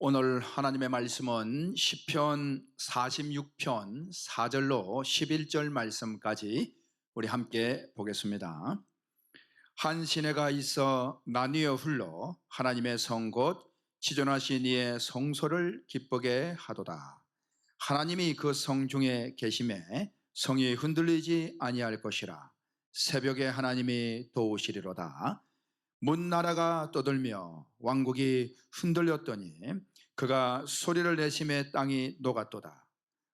오늘 하나님의 말씀은 시편 46편 4절로 11절 말씀까지 우리 함께 보겠습니다. 한 시내가 있어 나뉘어 흘러 하나님의 성 곧 지존하신 이의 성소를 기쁘게 하도다. 하나님이 그 성 중에 계심에 성이 흔들리지 아니할 것이라. 새벽에 하나님이 도우시리로다. 문나라가 떠들며 왕국이 흔들렸더니 그가 소리를 내심에 땅이 녹았도다.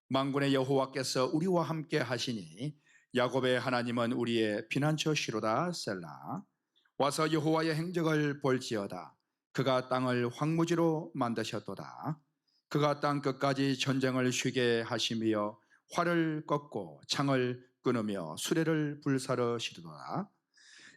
만군의 여호와께서 우리와 함께 하시니 야곱의 하나님은 우리의 피난처시로다. 셀라. 와서 여호와의 행적을 볼지어다. 그가 땅을 황무지로 만드셨도다. 그가 땅 끝까지 전쟁을 쉬게 하시며 활을 꺾고 창을 끊으며 수레를 불사르시도다.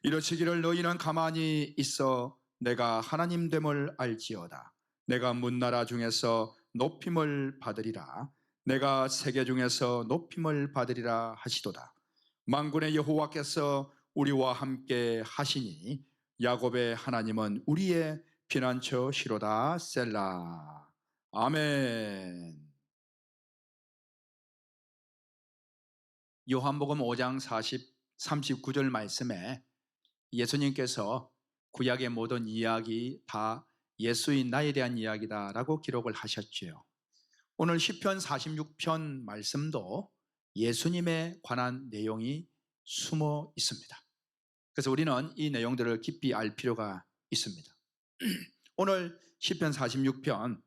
이러시기를 너희는 가만히 있어 내가 하나님 됨을 알지어다. 내가 문나라 중에서 높임을 받으리라. 내가 세계 중에서 높임을 받으리라 하시도다. 만군의 여호와께서 우리와 함께 하시니 야곱의 하나님은 우리의 피난처시로다. 셀라. 아멘. 요한복음 5장 39절 말씀에 예수님께서 구약의 모든 이야기 다 예수인 나에 대한 이야기다라고 기록을 하셨지요. 오늘 시편 46편 말씀도 예수님에 관한 내용이 숨어 있습니다. 그래서 우리는 이 내용들을 깊이 알 필요가 있습니다. 오늘 시편 46편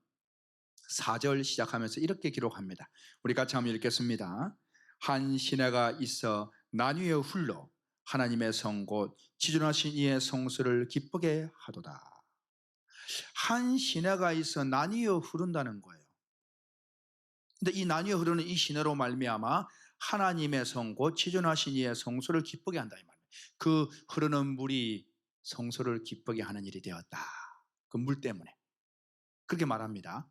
4절 시작하면서 이렇게 기록합니다. 우리 같이 한번 읽겠습니다. 한 시내가 있어 나뉘어 흘러 하나님의 성 곧 지존하신 이의 성소를 기쁘게 하도다. 한 시내가 있어 나뉘어 흐른다는 거예요. 근데 이 나뉘어 흐르는 이 시내로 말미암아 하나님의 성 곧 지존하신 이의 성소를 기쁘게 한다 이 말이에요. 그 흐르는 물이 성소를 기쁘게 하는 일이 되었다. 그 물 때문에 그렇게 말합니다.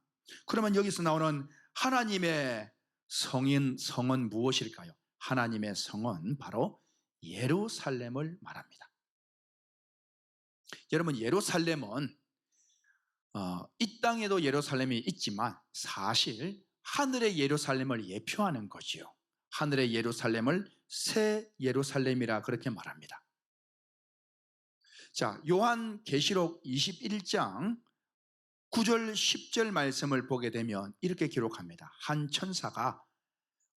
그러면 여기서 나오는 하나님의 성은 무엇일까요? 하나님의 성은 바로 예루살렘을 말합니다. 여러분, 예루살렘은 이 땅에도 예루살렘이 있지만 사실 하늘의 예루살렘을 예표하는 거지요. 하늘의 예루살렘을 새 예루살렘이라 그렇게 말합니다. 자, 요한계시록 21장 9절 10절 말씀을 보게 되면 이렇게 기록합니다. 한 천사가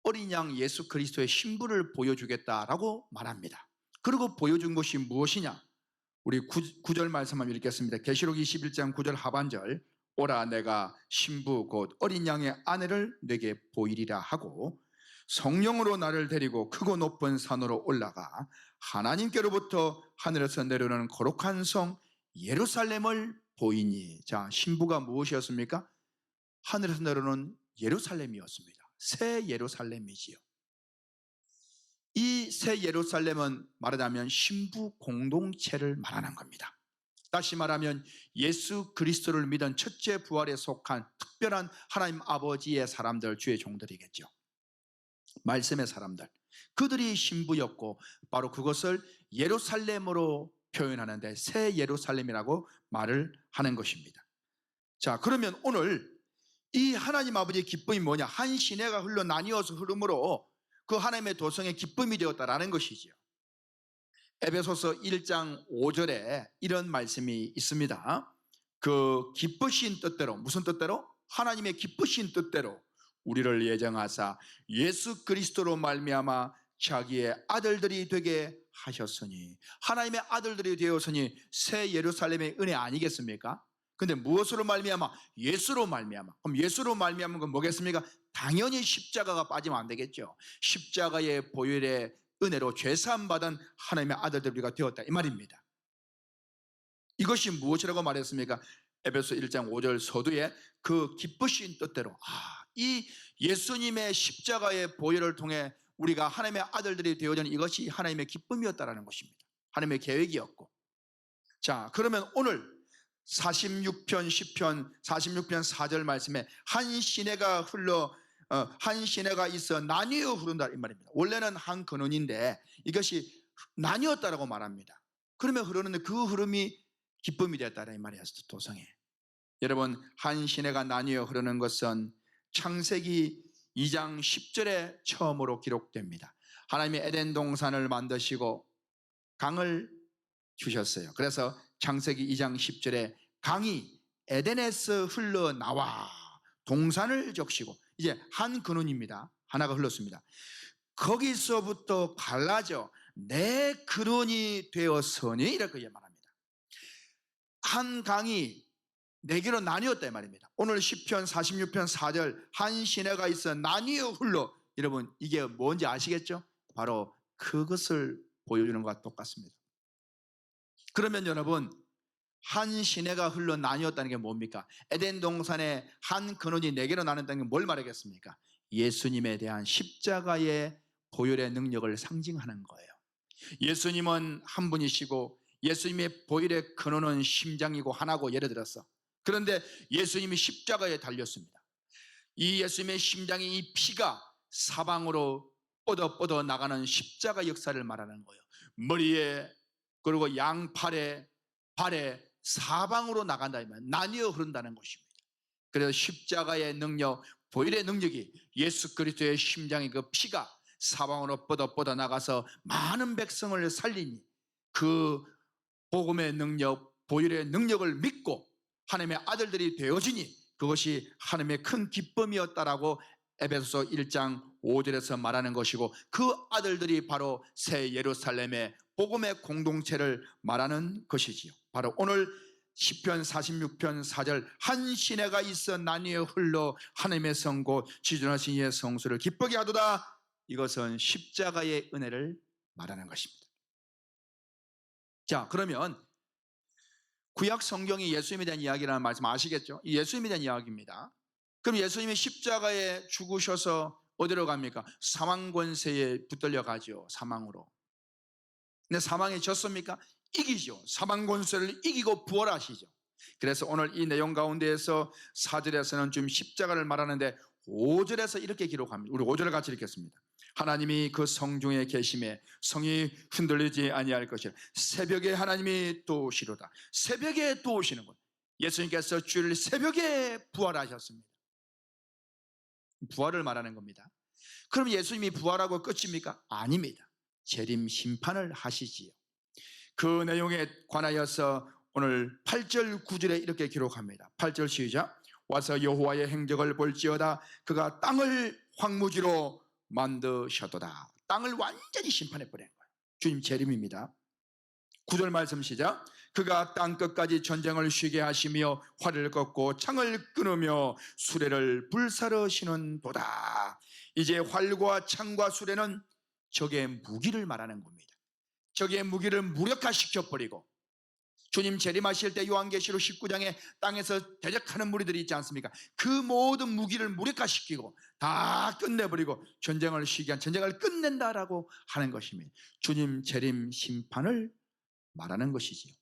어린 양 예수 그리스도의 신부를 보여주겠다라고 말합니다. 그리고 보여준 것이 무엇이냐? 우리 9절 말씀 한번 읽겠습니다. 계시록 21장 9절 하반절. 오라 내가 신부 곧 어린 양의 아내를 내게 보이리라 하고 성령으로 나를 데리고 크고 높은 산으로 올라가 하나님께로부터 하늘에서 내려오는 거룩한 성 예루살렘을 보이니. 자, 신부가 무엇이었습니까? 하늘에서 내려오는 예루살렘이었습니다. 새 예루살렘이지요. 이 새 예루살렘은 말하자면 신부 공동체를 말하는 겁니다. 다시 말하면 예수 그리스도를 믿은 첫째 부활에 속한 특별한 하나님 아버지의 사람들, 주의 종들이겠죠. 말씀의 사람들, 그들이 신부였고 바로 그것을 예루살렘으로 표현하는데 새 예루살렘이라고 말을 하는 것입니다. 자, 그러면 오늘 이 하나님 아버지의 기쁨이 뭐냐? 한 시내가 흘러 나뉘어서 흐름으로 그 하나님의 도성의 기쁨이 되었다라는 것이지요. 에베소서 1장 5절에 이런 말씀이 있습니다. 그 기쁘신 뜻대로, 무슨 뜻대로? 하나님의 기쁘신 뜻대로 우리를 예정하사 예수 그리스도로 말미암아 자기의 아들들이 되게 하셨으니. 하나님의 아들들이 되었으니 새 예루살렘의 은혜 아니겠습니까? 근데 무엇으로 말미암아? 예수로 말미암아. 그럼 예수로 말미암은 건 뭐겠습니까? 당연히 십자가가 빠지면 안 되겠죠. 십자가의 보혈의 은혜로 죄사함 받은 하나님의 아들들이 되었다 이 말입니다. 이것이 무엇이라고 말했습니까? 에베소 1장 5절 서두에 그 기쁘신 뜻대로 이 예수님의 십자가의 보혈을 통해 우리가 하나님의 아들들이 되어지는 이것이 하나님의 기쁨이었다라는 것입니다. 하나님의 계획이었고. 자, 그러면 오늘 46편 10편 46편 4절 말씀에 한 시내가 흘러 한 시내가 있어 나뉘어 흐른다 이 말입니다. 원래는 한 근원인데 이것이 나뉘었다라고 말합니다. 그러면 흐르는데 그 흐름이 기쁨이 되었다라 이 말이에요. 도성에. 여러분, 한 시내가 나뉘어 흐르는 것은 창세기 2장 10절에 처음으로 기록됩니다. 하나님이 에덴 동산을 만드시고 강을 주셨어요. 그래서 창세기 2장 10절에 강이 에덴에서 흘러나와 동산을 적시고, 이제 한 근원입니다. 하나가 흘렀습니다. 거기서부터 갈라져 내 근원이 되었으니, 이렇게 말합니다. 한 강이 네 개로 나뉘었다 이 말입니다. 오늘 시편 46편 4절 한 시내가 있어 나뉘어 흘러, 여러분 이게 뭔지 아시겠죠? 바로 그것을 보여주는 것과 똑같습니다. 그러면 여러분, 한 시내가 흘러 나뉘었다는 게 뭡니까? 에덴 동산에 한 근원이 네 개로 나눈다는 게 뭘 말하겠습니까? 예수님에 대한 십자가의 보혈의 능력을 상징하는 거예요. 예수님은 한 분이시고 예수님의 보혈의 근원은 심장이고 하나고, 예를 들어서, 그런데 예수님이 십자가에 달렸습니다. 이 예수님의 심장이, 이 피가 사방으로 뻗어 나가는 십자가 역사를 말하는 거예요. 머리에, 그리고 양팔에, 발에 사방으로 나간다, 나뉘어 흐른다는 것입니다. 그래서 십자가의 능력, 보혈의 능력이, 예수 그리스도의 심장의 그 피가 사방으로 뻗어 나가서 많은 백성을 살리니, 그 복음의 능력, 보혈의 능력을 믿고 하나님의 아들들이 되어지니 그것이 하나님의 큰 기쁨이었다라고 에베소서 1장 5절에서 말하는 것이고, 그 아들들이 바로 새 예루살렘의 복음의 공동체를 말하는 것이지요. 바로 오늘 시편 46편 4절 한 시내가 있어 나뉘어 흘러 하나님의 성고 지존하신 이의 성수를 기쁘게 하도다, 이것은 십자가의 은혜를 말하는 것입니다. 자, 그러면 구약 성경이 예수님에 대한 이야기라는 말씀 아시겠죠? 예수님에 대한 이야기입니다. 그럼 예수님이 십자가에 죽으셔서 어디로 갑니까? 사망 권세에 붙들려 가죠. 사망으로. 근데 사망에 졌습니까? 이기죠. 사망 권세를 이기고 부활하시죠. 그래서 오늘 이 내용 가운데에서 4절에서는 좀 십자가를 말하는데 5절에서 이렇게 기록합니다. 우리 5절을 같이 읽겠습니다. 하나님이 그 성중에 계심에 성이 흔들리지 아니할 것이라. 새벽에 하나님이 또 오시로다. 새벽에 또 오시는 것. 예수님께서 주일 새벽에 부활하셨습니다. 부활을 말하는 겁니다. 그럼 예수님이 부활하고 끝입니까? 아닙니다. 재림 심판을 하시지요. 그 내용에 관하여서 오늘 8절 9절에 이렇게 기록합니다. 8절 시작. 와서 여호와의 행적을 볼지어다. 그가 땅을 황무지로 만드셨도다. 땅을 완전히 심판해 버린 거예요. 주님 재림입니다. 9절 말씀 시작. 그가 땅 끝까지 전쟁을 쉬게 하시며 활을 꺾고 창을 끊으며 수레를 불사르시는 도다. 이제 활과 창과 수레는 적의 무기를 말하는 겁니다. 적의 무기를 무력화시켜버리고, 주님 재림하실 때 요한계시록 19장에 땅에서 대적하는 무리들이 있지 않습니까? 그 모든 무기를 무력화시키고 다 끝내버리고 전쟁을 쉬게 한, 전쟁을 끝낸다라고 하는 것입니다. 주님 재림 심판을 말하는 것이지요.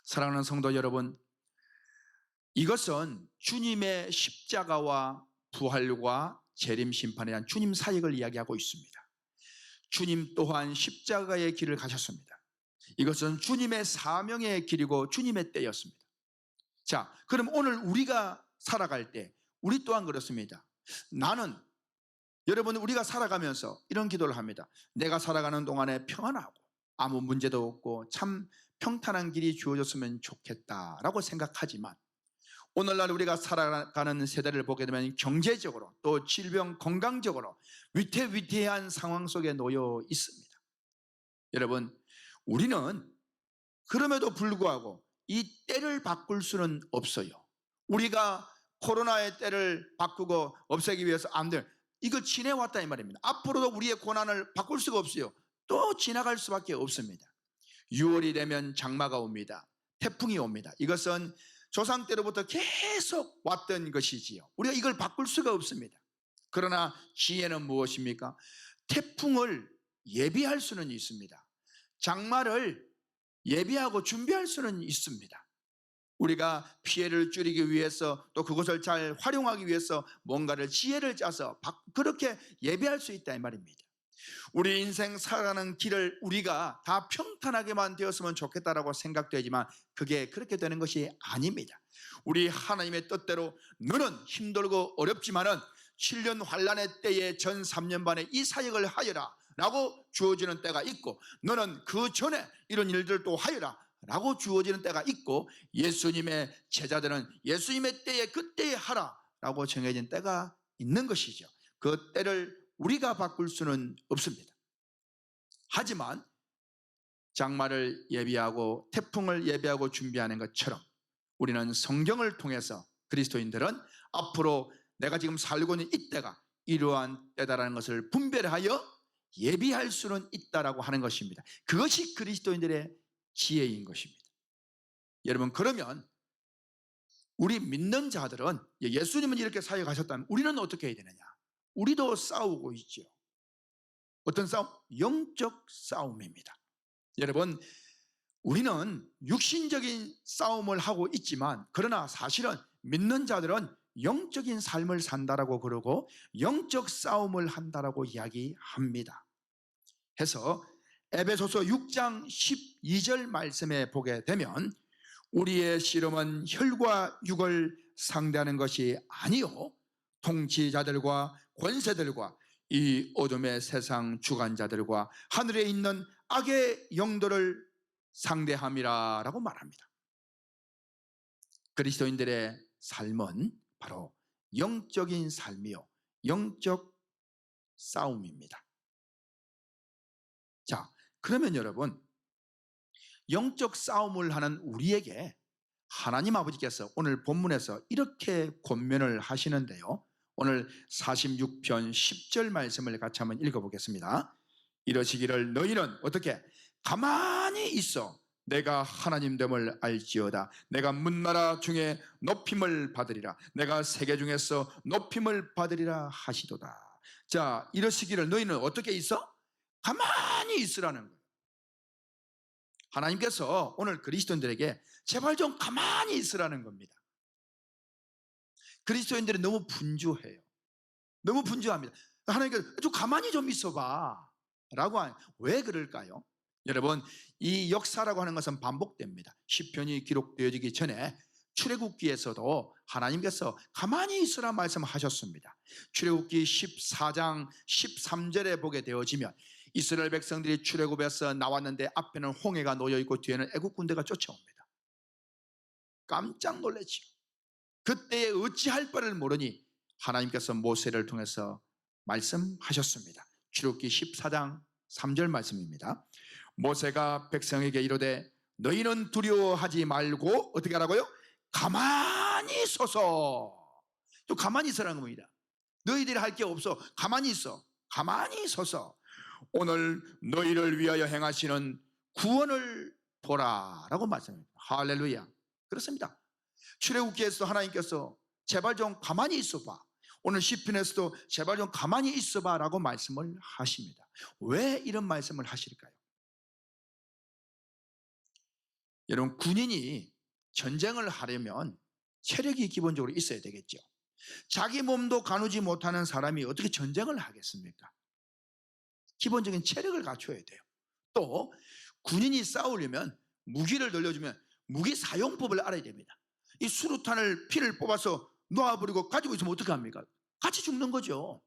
사랑하는 성도 여러분, 이것은 주님의 십자가와 부활과 재림 심판에 대한 주님 사역을 이야기하고 있습니다. 주님 또한 십자가의 길을 가셨습니다. 이것은 주님의 사명의 길이고 주님의 때였습니다. 자, 그럼 오늘 우리가 살아갈 때 우리 또한 그렇습니다. 나는, 여러분, 우리가 살아가면서 이런 기도를 합니다. 내가 살아가는 동안에 평안하고 아무 문제도 없고 참 평탄한 길이 주어졌으면 좋겠다라고 생각하지만, 오늘날 우리가 살아가는 세대를 보게 되면 경제적으로 또 질병 건강적으로 위태위태한 상황 속에 놓여 있습니다. 여러분, 우리는 그럼에도 불구하고 이 때를 바꿀 수는 없어요. 우리가 코로나의 때를 바꾸고 없애기 위해서 안 돼요. 이거 지내왔다 이 말입니다. 앞으로도 우리의 고난을 바꿀 수가 없어요. 또 지나갈 수밖에 없습니다. 6월이 되면 장마가 옵니다. 태풍이 옵니다. 이것은 조상 때로부터 계속 왔던 것이지요. 우리가 이걸 바꿀 수가 없습니다. 그러나 지혜는 무엇입니까? 태풍을 예비할 수는 있습니다. 장마를 예비하고 준비할 수는 있습니다. 우리가 피해를 줄이기 위해서, 또 그것을 잘 활용하기 위해서 뭔가를 지혜를 짜서 그렇게 예비할 수 있다 이 말입니다. 우리 인생 살아가는 길을 우리가 다 평탄하게만 되었으면 좋겠다라고 생각되지만 그게 그렇게 되는 것이 아닙니다. 우리 하나님의 뜻대로 너는 힘들고 어렵지만은 7년 환란의 때에 전 3년 반에 이 사역을 하여라 라고 주어지는 때가 있고, 너는 그 전에 이런 일들을 또 하여라 라고 주어지는 때가 있고, 예수님의 제자들은 예수님의 때에 그때에 하라 라고 정해진 때가 있는 것이죠. 그 때를 우리가 바꿀 수는 없습니다. 하지만 장마를 예비하고 태풍을 예비하고 준비하는 것처럼 우리는 성경을 통해서 그리스도인들은 앞으로 내가 지금 살고 있는 이때가 이러한 때다라는 것을 분별하여 예비할 수는 있다라고 하는 것입니다. 그것이 그리스도인들의 지혜인 것입니다. 여러분, 그러면 우리 믿는 자들은, 예수님은 이렇게 사역하셨다면 우리는 어떻게 해야 되느냐? 우리도 싸우고 있죠. 어떤 싸움? 영적 싸움입니다. 여러분, 우리는 육신적인 싸움을 하고 있지만, 그러나 사실은 믿는 자들은 영적인 삶을 산다라고 그러고 영적 싸움을 한다라고 이야기합니다. 해서 에베소서 6장 12절 말씀에 보게 되면, 우리의 씨름은 혈과 육을 상대하는 것이 아니요 통치자들과 권세들과 이 어둠의 세상 주관자들과 하늘에 있는 악의 영들을 상대함이라 라고 말합니다. 그리스도인들의 삶은 바로 영적인 삶이요 영적 싸움입니다. 자, 그러면 여러분, 영적 싸움을 하는 우리에게 하나님 아버지께서 오늘 본문에서 이렇게 권면을 하시는데요, 오늘 46편 10절 말씀을 같이 한번 읽어보겠습니다. 이러시기를 너희는 어떻게 가만히 있어 내가 하나님됨을 알지어다. 내가 문나라 중에 높임을 받으리라. 내가 세계 중에서 높임을 받으리라 하시도다. 자, 이러시기를 너희는 어떻게 있어? 가만히 있으라는 거예요. 하나님께서 오늘 그리스도인들에게 제발 좀 가만히 있으라는 겁니다. 그리스도인들은 너무 분주해요. 너무 분주합니다. 하나님께서 좀 가만히 좀 있어봐 라고 하는, 왜 그럴까요? 여러분, 이 역사라고 하는 것은 반복됩니다. 시편이 기록되어지기 전에 출애굽기에서도 하나님께서 가만히 있으라 말씀하셨습니다. 출애굽기 14장 13절에 보게 되어지면 이스라엘 백성들이 출애굽에서 나왔는데 앞에는 홍해가 놓여있고 뒤에는 애국 군대가 쫓아옵니다. 깜짝 놀랐죠. 그때에 어찌할 바를 모르니 하나님께서 모세를 통해서 말씀하셨습니다. 출애굽기 14장 3절 말씀입니다. 모세가 백성에게 이르되 너희는 두려워하지 말고 어떻게 하라고요? 가만히 서서. 또 가만히 있으라는 겁니다. 너희들이 할 게 없어. 가만히 있어. 가만히 서서 오늘 너희를 위하여 행하시는 구원을 보라 라고 말씀합니다. 할렐루야. 그렇습니다. 출애굽기에서도 하나님께서 제발 좀 가만히 있어봐, 오늘 시편에서도 제발 좀 가만히 있어봐 라고 말씀을 하십니다. 왜 이런 말씀을 하실까요? 여러분, 군인이 전쟁을 하려면 체력이 기본적으로 있어야 되겠죠. 자기 몸도 가누지 못하는 사람이 어떻게 전쟁을 하겠습니까? 기본적인 체력을 갖춰야 돼요. 또 군인이 싸우려면 무기를 돌려주면 무기 사용법을 알아야 됩니다. 이 수류탄을 피를 뽑아서 놓아버리고 가지고 있으면 어떻게 합니까? 같이 죽는 거죠.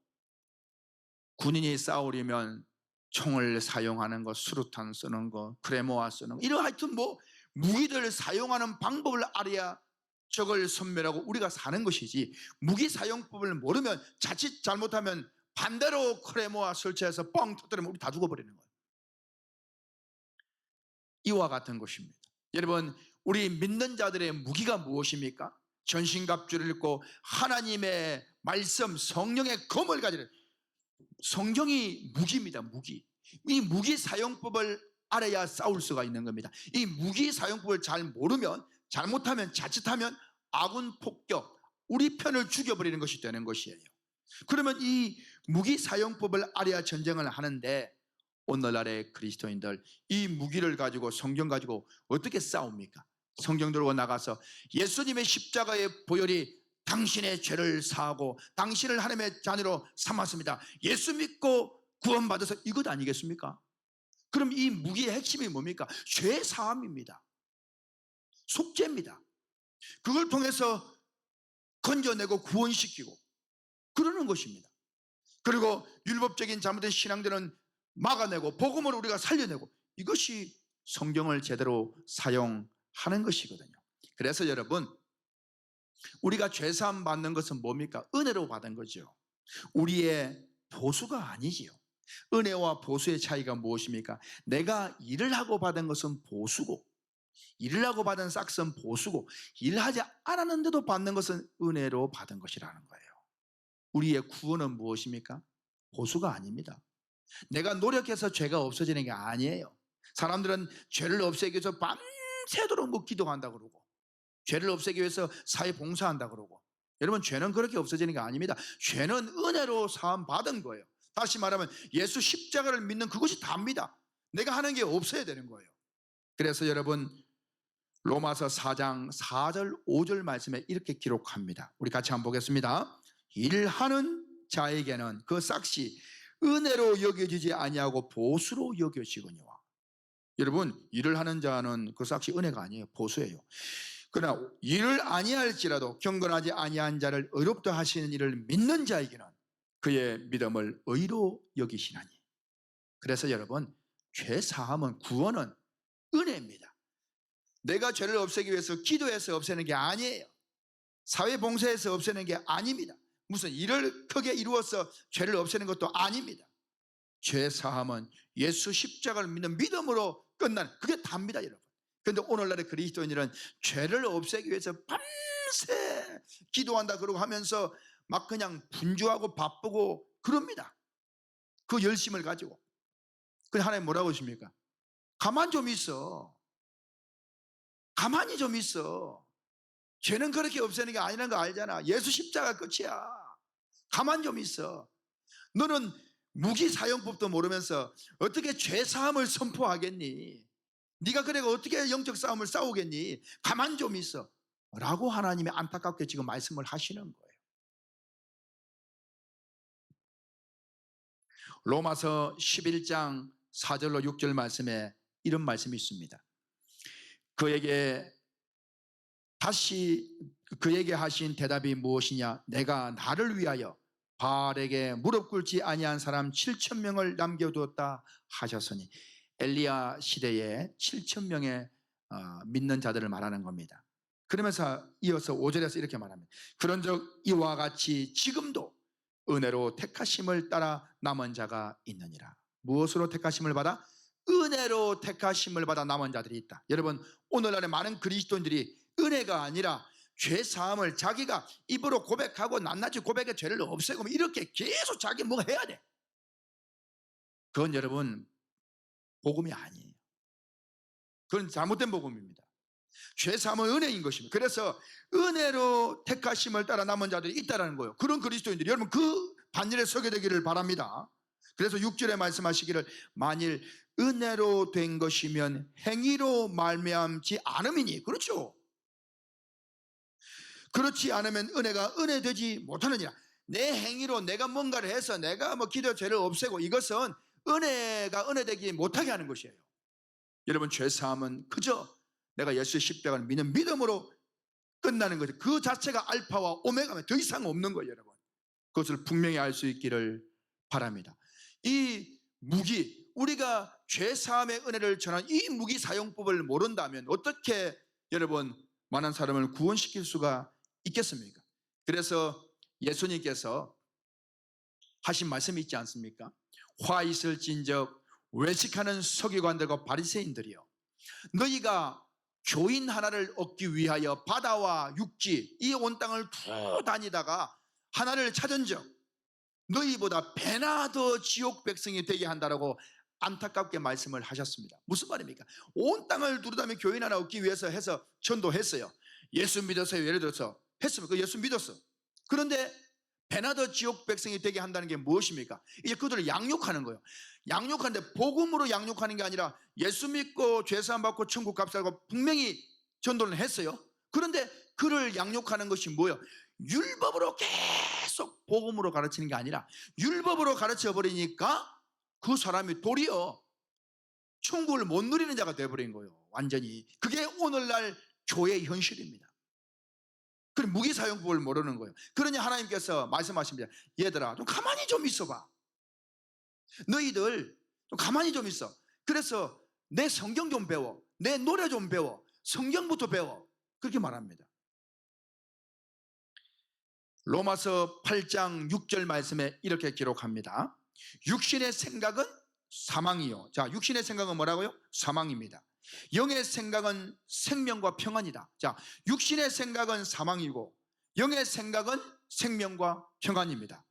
군인이 싸우려면 총을 사용하는 것, 수류탄 쓰는 것, 크레모아 쓰는 것, 이런 하여튼 뭐 무기들을 사용하는 방법을 알아야 적을 섬멸하고 우리가 사는 것이지, 무기 사용법을 모르면 자칫 잘못하면 반대로 크레모아 설치해서 뻥 터뜨리면 우리 다 죽어버리는 거예요. 이와 같은 것입니다. 여러분, 우리 믿는 자들의 무기가 무엇입니까? 전신갑주를 입고 하나님의 말씀, 성령의 검을 가지는, 성경이 무기입니다. 무기. 이 무기 사용법을 알아야 싸울 수가 있는 겁니다. 이 무기 사용법을 잘 모르면, 잘못하면, 자칫하면 아군 폭격, 우리 편을 죽여버리는 것이 되는 것이에요. 그러면 이 무기 사용법을 알아야 전쟁을 하는데, 오늘날의 그리스도인들 이 무기를 가지고, 성경 가지고 어떻게 싸웁니까? 성경 들고 나가서 예수님의 십자가의 보혈이 당신의 죄를 사하고 당신을 하나님의 자녀로 삼았습니다. 예수 믿고 구원받아서 이것 아니겠습니까? 그럼 이 무기의 핵심이 뭡니까? 죄 사함입니다. 속죄입니다. 그걸 통해서 건져내고 구원시키고 그러는 것입니다. 그리고 율법적인 잘못된 신앙들은 막아내고 복음을 우리가 살려내고, 이것이 성경을 제대로 사용하는 것이거든요. 그래서 여러분, 우리가 죄사함 받는 것은 뭡니까? 은혜로 받은 거죠. 우리의 보수가 아니지요. 은혜와 보수의 차이가 무엇입니까? 내가 일을 하고 받은 것은 보수고, 일을 하고 받은 싹은 보수고, 일하지 않았는데도 받는 것은 은혜로 받은 것이라는 거예요. 우리의 구원은 무엇입니까? 보수가 아닙니다. 내가 노력해서 죄가 없어지는 게 아니에요. 사람들은 죄를 없애기 위해서 밤새도록 뭐 기도한다 그러고, 죄를 없애기 위해서 사회 봉사한다 그러고. 여러분, 죄는 그렇게 없어지는 게 아닙니다. 죄는 은혜로 사함 받은 거예요. 다시 말하면 예수 십자가를 믿는 그것이 답니다. 내가 하는 게 없어야 되는 거예요. 그래서 여러분, 로마서 4장 4절 5절 말씀에 이렇게 기록합니다. 우리 같이 한번 보겠습니다. 일하는 자에게는 그 싹이 은혜로 여겨지지 아니하고 보수로 여겨지거니와. 여러분, 일을 하는 자는 그 싹이 은혜가 아니에요. 보수예요. 그러나 일을 아니할지라도 경건하지 아니한 자를 의롭다 하시는 이를 믿는 자에게는 그의 믿음을 의로 여기시나니. 그래서 여러분, 죄 사함은, 구원은 은혜입니다. 내가 죄를 없애기 위해서 기도해서 없애는 게 아니에요. 사회 봉사해서 없애는 게 아닙니다. 무슨 일을 크게 이루어서 죄를 없애는 것도 아닙니다. 죄 사함은 예수 십자가를 믿는 믿음으로 끝나는, 그게 답니다, 여러분. 그런데 오늘날의 그리스도인들은 죄를 없애기 위해서 밤새 기도한다 그러고 하면서 막 그냥 분주하고 바쁘고 그럽니다. 그 열심을 가지고. 그래서 하나님 뭐라고 하십니까? 가만 좀 있어. 가만히 좀 있어. 죄는 그렇게 없애는 게 아니라는 거 알잖아. 예수 십자가 끝이야. 가만 좀 있어. 너는 무기 사용법도 모르면서 어떻게 죄 사함을 선포하겠니? 네가 그래 어떻게 영적 싸움을 싸우겠니? 가만 좀 있어 라고 하나님이 안타깝게 지금 말씀을 하시는 거예요. 로마서 11장 4절로 6절 말씀에 이런 말씀이 있습니다. 그에게 하신 대답이 무엇이냐? 내가 나를 위하여 바알에게 무릎 꿇지 아니한 사람 7,000명을 남겨두었다 하셨으니, 엘리야 시대에 7,000명의 믿는 자들을 말하는 겁니다. 그러면서 이어서 5절에서 이렇게 말합니다. 그런즉 이와 같이 지금도 은혜로 택하심을 따라 남은 자가 있느니라. 무엇으로 택하심을 받아? 은혜로 택하심을 받아 남은 자들이 있다. 여러분, 오늘날의 많은 그리스도인들이 은혜가 아니라 죄 사함을 자기가 입으로 고백하고 낱낱이 고백의 죄를 없애고 이렇게 계속 자기 뭔가 해야 돼. 그건 여러분 복음이 아니에요. 그건 잘못된 복음입니다. 죄 사함은 은혜인 것입니다. 그래서 은혜로 택하심을 따라 남은 자들이 있다는 거예요. 그런 그리스도인들이 여러분 그 반열에 서게 되기를 바랍니다. 그래서 6절에 말씀하시기를 만일 은혜로 된 것이면 행위로 말미암지 않음이니. 그렇죠. 그렇지 않으면 은혜가 은혜되지 못하느니라. 내 행위로 내가 뭔가를 해서 내가 뭐 기도 죄를 없애고 이것은 은혜가 은혜되지 못하게 하는 것이에요. 여러분, 죄사함은 그저 내가 예수의 십자가를 믿는 믿음으로 끝나는 거죠. 그 자체가 알파와 오메가면 더 이상 없는 거예요. 여러분, 그것을 분명히 알 수 있기를 바랍니다. 이 무기, 우리가 죄사함의 은혜를 전한 이 무기 사용법을 모른다면 어떻게 여러분 많은 사람을 구원시킬 수가 있겠습니까? 그래서 예수님께서 하신 말씀이 있지 않습니까? 화 있을진적 외식하는 서기관들과 바리새인들이여, 너희가 교인 하나를 얻기 위하여 바다와 육지 이 온 땅을 두 다니다가 하나를 찾은적 너희보다 배나 더 지옥 백성이 되게 한다라고 안타깝게 말씀을 하셨습니다. 무슨 말입니까? 온 땅을 두루다니며 교인 하나 얻기 위해서 해서 전도했어요. 예수 믿었어요. 예를 들어서 했으면 그 예수 믿었어. 그런데 배나 더 지옥 백성이 되게 한다는 게 무엇입니까? 이제 그들을 양육하는 거예요. 양육하는데 복음으로 양육하는 게 아니라 예수 믿고 죄사함 받고 천국 갑살고 분명히 전도를 했어요. 그런데 그를 양육하는 것이 뭐예요? 율법으로 계속 복음으로 가르치는 게 아니라 율법으로 가르쳐 버리니까 그 사람이 도리어 천국을 못 누리는 자가 되어버린 거예요. 완전히. 그게 오늘날 교회의 현실입니다. 그럼 무기사용법을 모르는 거예요. 그러니 하나님께서 말씀하십니다. 얘들아 좀 가만히 좀 있어봐. 너희들 좀 가만히 좀 있어. 그래서 내 성경 좀 배워. 내 노래 좀 배워. 성경부터 배워. 그렇게 말합니다. 로마서 8장 6절 말씀에 이렇게 기록합니다. 육신의 생각은 사망이요. 자, 육신의 생각은 뭐라고요? 사망입니다. 영의 생각은 생명과 평안이다. 자, 육신의 생각은 사망이고 영의 생각은 생명과 평안입니다.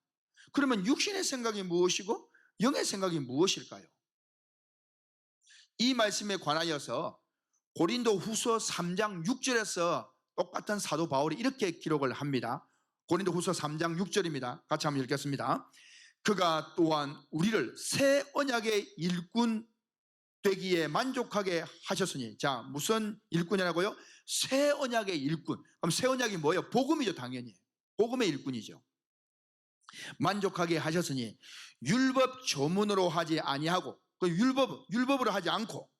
그러면 육신의 생각이 무엇이고 영의 생각이 무엇일까요? 이 말씀에 관하여서 고린도 후서 3장 6절에서 똑같은 사도 바울이 이렇게 기록을 합니다. 고린도 후서 3장 6절입니다. 같이 한번 읽겠습니다. 그가 또한 우리를 새 언약의 일꾼 되기에 만족하게 하셨으니. 자, 무슨 일꾼이라고요? 새 언약의 일꾼. 그럼 새 언약이 뭐예요? 복음이죠. 당연히 복음의 일꾼이죠. 만족하게 하셨으니 율법 조문으로 하지 아니하고, 그 율법으로 하지 않고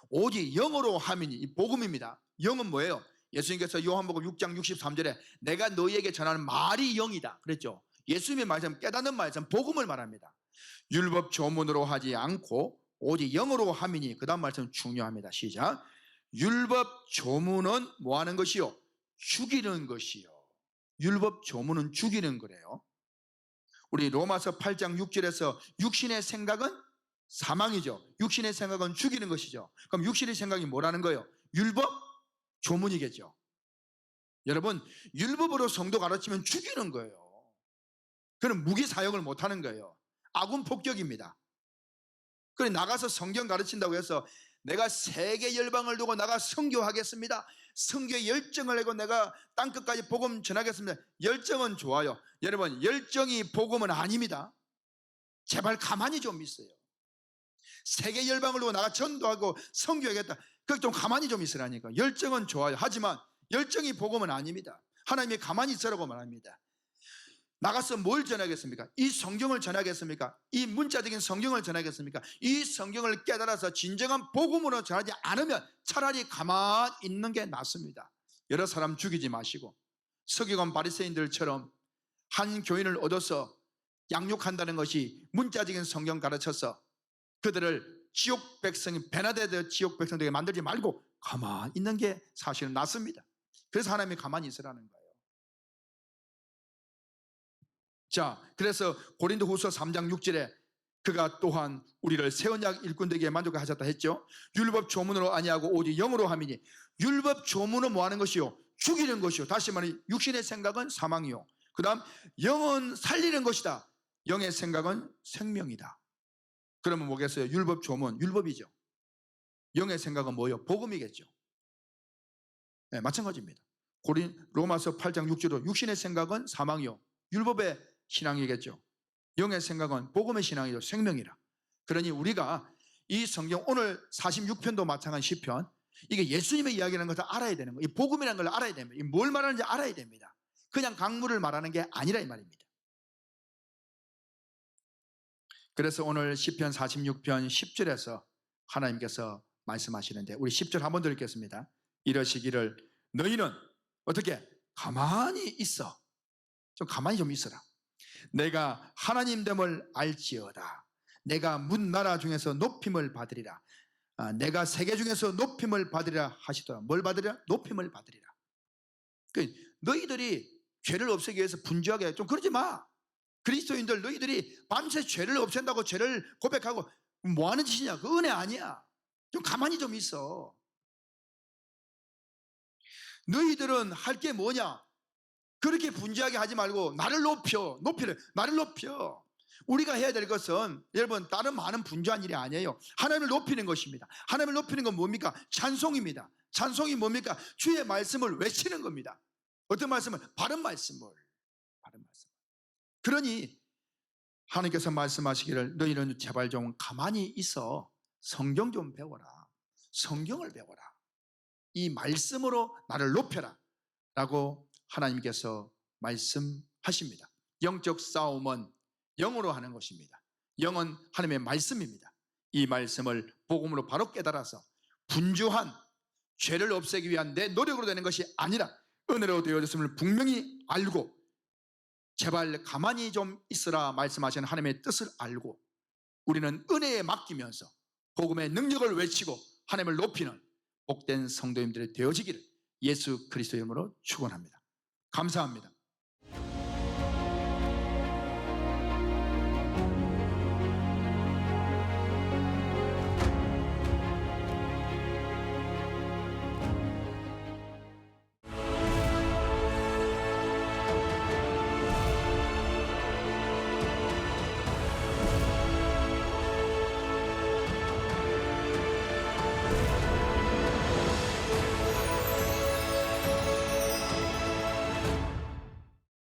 오직 영으로 함이니. 이 복음입니다. 영은 뭐예요? 예수님께서 요한복음 6장 63절에 내가 너희에게 전하는 말이 영이다 그랬죠. 예수님의 말씀, 깨닫는 말씀, 복음을 말합니다. 율법 조문으로 하지 않고 오직 영으로 함이니. 그 다음 말씀 중요합니다. 시작. 율법 조문은 뭐 하는 것이요? 죽이는 것이요. 율법 조문은 죽이는 거래요. 우리 로마서 8장 6절에서 육신의 생각은 사망이죠. 육신의 생각은 죽이는 것이죠. 그럼 육신의 생각이 뭐라는 거예요? 율법 조문이겠죠. 여러분, 율법으로 성도 가르치면 죽이는 거예요. 그럼 무기 사용을 못하는 거예요. 아군 폭격입니다. 그래 나가서 성경 가르친다고 해서 내가 세계 열방을 두고 나가 선교하겠습니다, 선교의 열정을 내고 내가 땅끝까지 복음 전하겠습니다. 열정은 좋아요. 여러분, 열정이 복음은 아닙니다. 제발 가만히 좀 있어요. 세계 열방을 두고 나가 전도하고 선교하겠다, 그거 좀 가만히 좀 있으라니까. 열정은 좋아요. 하지만 열정이 복음은 아닙니다. 하나님이 가만히 있으라고 말합니다. 나가서 뭘 전하겠습니까? 이 성경을 전하겠습니까? 이 문자적인 성경을 전하겠습니까? 이 성경을 깨달아서 진정한 복음으로 전하지 않으면 차라리 가만히 있는 게 낫습니다. 여러 사람 죽이지 마시고 서기관 바리새인들처럼 한 교인을 얻어서 양육한다는 것이 문자적인 성경 가르쳐서 그들을 지옥 백성이 베나데드 지옥 백성들에게 만들지 말고 가만히 있는 게 사실은 낫습니다. 그래서 하나님이 가만히 있으라는 거예요. 자, 그래서 고린도 후서 3장 6절에 그가 또한 우리를 새 언약 일꾼 되기에 만족하게 하셨다 했죠. 율법 조문으로 아니하고 오직 영으로 함이니. 율법 조문은 뭐 하는 것이요? 죽이는 것이요. 다시 말해 육신의 생각은 사망이요. 그 다음 영은 살리는 것이다. 영의 생각은 생명이다. 그러면 뭐겠어요? 율법 조문, 율법이죠. 영의 생각은 뭐예요? 복음이겠죠. 네, 마찬가지입니다. 로마서 8장 6절로 육신의 생각은 사망이요. 율법의 신앙이겠죠. 영의 생각은 복음의 신앙이죠. 생명이라. 그러니 우리가 이 성경 오늘 46편도 마찬가지 시편, 이게 예수님의 이야기라는 것을 알아야 되는 거예요. 이 복음이라는 걸 알아야 됩니다. 뭘 말하는지 알아야 됩니다. 그냥 강물을 말하는 게 아니라 이 말입니다. 그래서 오늘 시편 46편 10절에서 하나님께서 말씀하시는데 우리 10절 한번 더 읽겠습니다. 이러시기를 너희는 어떻게? 가만히 있어. 좀 가만히 좀 있어라. 내가 하나님됨을 알지어다. 내가 문 나라 중에서 높임을 받으리라. 내가 세계 중에서 높임을 받으리라 하시더라. 뭘 받으리라? 높임을 받으리라. 너희들이 죄를 없애기 위해서 분주하게 좀 그러지 마. 그리스도인들 너희들이 밤새 죄를 없앤다고 죄를 고백하고 뭐 하는 짓이냐? 그 은혜 아니야. 좀 가만히 좀 있어. 너희들은 할 게 뭐냐? 그렇게 분주하게 하지 말고 나를 나를 높여. 우리가 해야 될 것은 여러분 다른 많은 분주한 일이 아니에요. 하나님을 높이는 것입니다. 하나님을 높이는 건 뭡니까? 찬송입니다. 찬송이 뭡니까? 주의 말씀을 외치는 겁니다. 어떤 말씀을? 바른 말씀을. 그러니 하나님께서 말씀하시기를 너희는 제발 좀 가만히 있어. 성경 좀 배워라. 성경을 배워라. 이 말씀으로 나를 높여라 라고 하나님께서 말씀하십니다. 영적 싸움은 영으로 하는 것입니다. 영은 하나님의 말씀입니다. 이 말씀을 복음으로 바로 깨달아서 분주한 죄를 없애기 위한 내 노력으로 되는 것이 아니라 은혜로 되어졌음을 분명히 알고 제발 가만히 좀 있으라 말씀하시는 하나님의 뜻을 알고 우리는 은혜에 맡기면서 복음의 능력을 외치고 하나님을 높이는 복된 성도님들이 되어지기를 예수 그리스도의 이름으로 축원합니다. 감사합니다.